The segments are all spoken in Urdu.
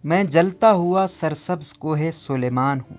میں جلتا ہوا سرسبز کوہ سلیمان ہوں۔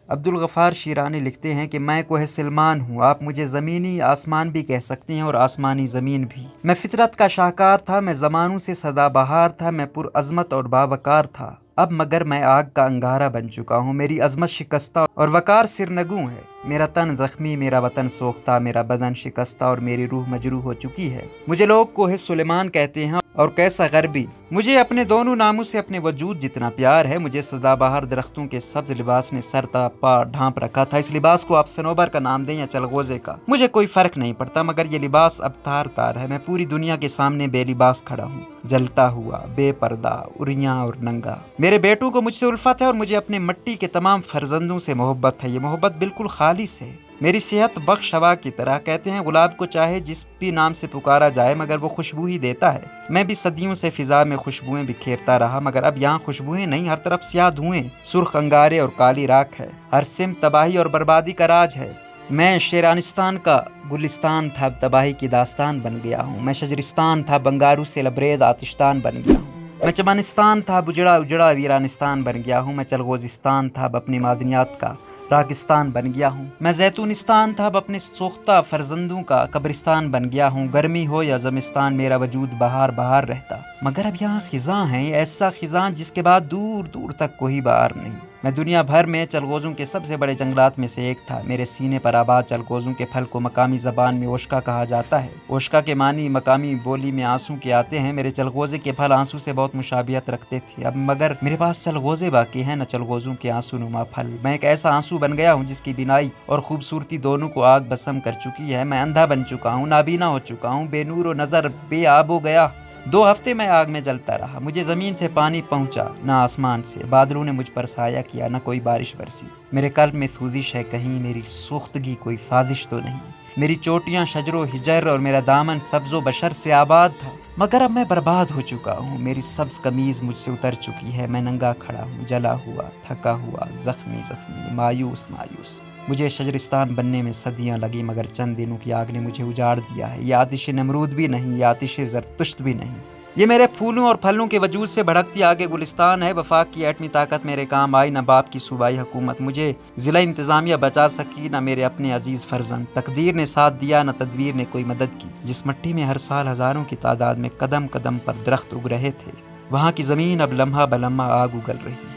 عبدالغفار شیرانی لکھتے ہیں کہ میں کوہ سلیمان ہوں، آپ مجھے زمینی آسمان بھی کہہ سکتے ہیں اور آسمانی زمین بھی۔ میں فطرت کا شاہکار تھا، میں زمانوں سے سدا بہار تھا، میں پر عظمت اور باوقار تھا، اب مگر میں آگ کا انگارہ بن چکا ہوں۔ میری عظمت شکستہ اور وقار سرنگوں ہے، میرا تن زخمی، میرا وطن سوختہ، میرا بدن شکستہ اور میری روح مجروح ہو چکی ہے۔ مجھے لوگ کوہ سلیمان کہتے ہیں اور کیسا غربی، مجھے اپنے دونوں ناموں سے اپنے وجود جتنا پیار ہے۔ مجھے سدا بہار درختوں کے سبز لباس نے سر تا پا ڈھانپ رکھا تھا، اس لباس کو آپ صنوبر کا نام دیں یا چلغوزے کا، مجھے کوئی فرق نہیں پڑتا، مگر یہ لباس اب تار تار ہے۔ میں پوری دنیا کے سامنے بے لباس کھڑا ہوں، جلتا ہوا، بے پردہ، عریاں اور ننگا۔ میرے بیٹوں کو مجھ سے الفت ہے اور مجھے اپنے مٹی کے تمام فرزندوں سے محبت ہے، یہ محبت بالکل خالص ہے، میری صحت بخش ہوا کی طرح۔ کہتے ہیں گلاب کو چاہے جس بھی نام سے پکارا جائے مگر وہ خوشبو ہی دیتا ہے۔ میں بھی صدیوں سے فضا میں خوشبوئیں بکھیرتا رہا، مگر اب یہاں خوشبوئیں نہیں، ہر طرف سیاہ دھوئیں، سرخ انگارے اور کالی راکھ ہے، ہر سمت تباہی اور بربادی کا راج ہے۔ میں شیرانستان کا گلستان تھا، اب تباہی کی داستان بن گیا ہوں۔ میں شجرستان تھا، بنگارو سے لبرید آتشدان بن گیا ہوں۔ میں چمنستان تھا، اب اجڑا اجڑا ویرانستان بن گیا ہوں۔ میں چلغوزستان تھا، اب اپنی معدنیات کا راگستان بن گیا ہوں۔ میں زیتونستان تھا، اب اپنے سوختہ فرزندوں کا قبرستان بن گیا ہوں۔ گرمی ہو یا زمستان میرا وجود بہار بہار رہتا، مگر اب یہاں خزاں ہیں، ایسا خزاں جس کے بعد دور دور تک کوئی بہار نہیں۔ میں دنیا بھر میں چلغوزوں کے سب سے بڑے جنگلات میں سے ایک تھا۔ میرے سینے پر آباد چلغوزوں کے پھل کو مقامی زبان میں اوشکا کہا جاتا ہے۔ اوشکا کے معنی مقامی بولی میں آنسو کے آتے ہیں۔ میرے چلغوزے کے پھل آنسو سے بہت مشابہت رکھتے تھے، اب مگر میرے پاس چلغوزے باقی ہیں، نہ چلغوزوں کے آنسو نما پھل۔ میں ایک ایسا آنسو بن گیا ہوں جس کی بینائی اور خوبصورتی دونوں کو آگ بسم کر چکی ہے۔ میں اندھا بن چکا ہوں، نابینا ہو چکا ہوں، بے نور و نظر، بے آب ہو گیا۔ 2 ہفتے میں آگ میں جلتا رہا، مجھے زمین سے پانی پہنچا نہ آسمان سے، بادلوں نے مجھ پر سایہ کیا نہ کوئی بارش برسی۔ میرے قلب میں سوزش ہے کہیں، میری سوختگی کوئی سازش تو نہیں۔ میری چوٹیاں شجر و حجر اور میرا دامن سبز و بشر سے آباد تھا، مگر اب میں برباد ہو چکا ہوں۔ میری سبز قمیض مجھ سے اتر چکی ہے، میں ننگا کھڑا ہوں، جلا ہوا، تھکا ہوا، زخمی زخمی، مایوس مایوس۔ مجھے شجرستان بننے میں صدیاں لگی، مگر چند دنوں کی آگ نے مجھے اجاڑ دیا ہے۔ یہ آتش نمرود بھی نہیں، یہ آتش زرتشت بھی نہیں، یہ میرے پھولوں اور پھلوں کے وجود سے بھڑکتی آگ گلستان ہے۔ وفاق کی ایٹمی طاقت میرے کام آئی، نہ باپ کی صوبائی حکومت مجھے ضلع انتظامیہ بچا سکی، نہ میرے اپنے عزیز فرزند۔ تقدیر نے ساتھ دیا، نہ تدبیر نے کوئی مدد کی۔ جس مٹی میں ہر سال ہزاروں کی تعداد میں قدم قدم پر درخت اگ رہے تھے، وہاں کی زمین اب لمحہ بلمحہ آگ اگل رہی ہے۔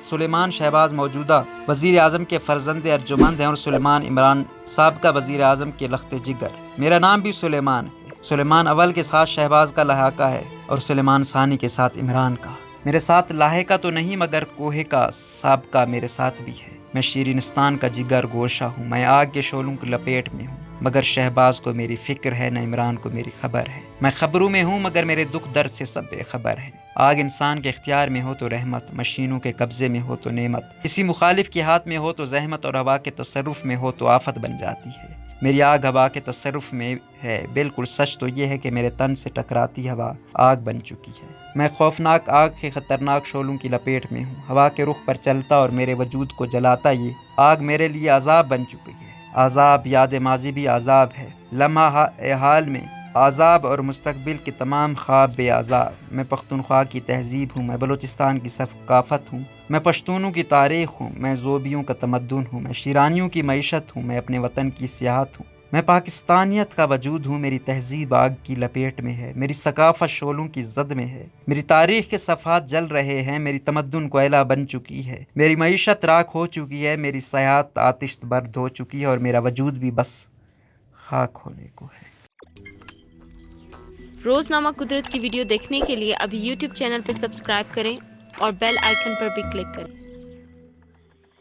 سلیمان شہباز موجودہ وزیر اعظم کے فرزند ارجمند ہیں اور سلیمان عمران سابقہ وزیر اعظم کے لخت جگر۔ میرا نام بھی سلیمان ہے، سلیمان اول کے ساتھ شہباز کا لحاقہ ہے اور سلیمان ثانی کے ساتھ عمران کا۔ میرے ساتھ لاحقہ تو نہیں مگر کوہ کا سابقہ میرے ساتھ بھی ہے۔ میں شیرینستان کا جگر گوشہ ہوں، میں آگ کے شعلوں کی لپیٹ میں ہوں، مگر شہباز کو میری فکر ہے، نہ عمران کو میری خبر ہے۔ میں خبروں میں ہوں مگر میرے دکھ درد سے سب بے خبر ہیں۔ آگ انسان کے اختیار میں ہو تو رحمت، مشینوں کے قبضے میں ہو تو نعمت، کسی مخالف کے ہاتھ میں ہو تو زحمت، اور ہوا کے تصرف میں ہو تو آفت بن جاتی ہے۔ میری آگ ہوا کے تصرف میں ہے، بالکل سچ تو یہ ہے کہ میرے تن سے ٹکراتی ہوا آگ بن چکی ہے۔ میں خوفناک آگ کے خطرناک شعلوں کی لپیٹ میں ہوں، ہوا کے رخ پر چلتا اور میرے وجود کو جلاتا یہ آگ میرے لیے عذاب بن چکی ہے۔ عذاب، یاد ماضی بھی عذاب ہے، لمحہ حال میں عذاب، اور مستقبل کے تمام خواب بے عذاب۔ میں پختونخوا کی تہذیب ہوں، میں بلوچستان کی ثقافت ہوں، میں پشتونوں کی تاریخ ہوں، میں زوبیوں کا تمدن ہوں، میں شیرانیوں کی معیشت ہوں، میں اپنے وطن کی سیاحت ہوں، میں پاکستانیت کا وجود ہوں۔ میری تہذیب آگ کی لپیٹ میں ہے، میری ثقافت شعلوں کی زد میں ہے، میری تاریخ کے صفحات جل رہے ہیں، میری تمدن کوئلہ بن چکی ہے، میری معیشت راکھ ہو چکی ہے، میری سیاحت آتش برد ہو چکی ہے، اور میرا وجود بھی بس خاک ہونے کو ہے۔ روزنامہ قدرت کی ویڈیو دیکھنے کے لیے ابھی یوٹیوب چینل پر سبسکرائب کریں اور بیل آئیکن پر بھی کلک کریں۔